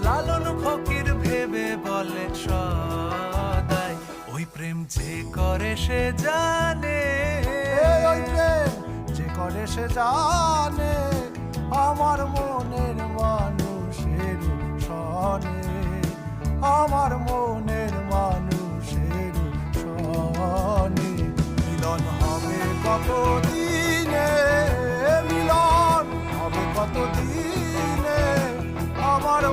লালন ফকির ভেবে বলে সদাই, ওই প্রেম যে করে সে জানে, ওই প্রেম যে করে সে জানে, আমার মনের মানুষের সনে, আমার মনের মানুষের সনে। মিলন হবে কতদিনে, মিলন হবে কতদিনে, আমার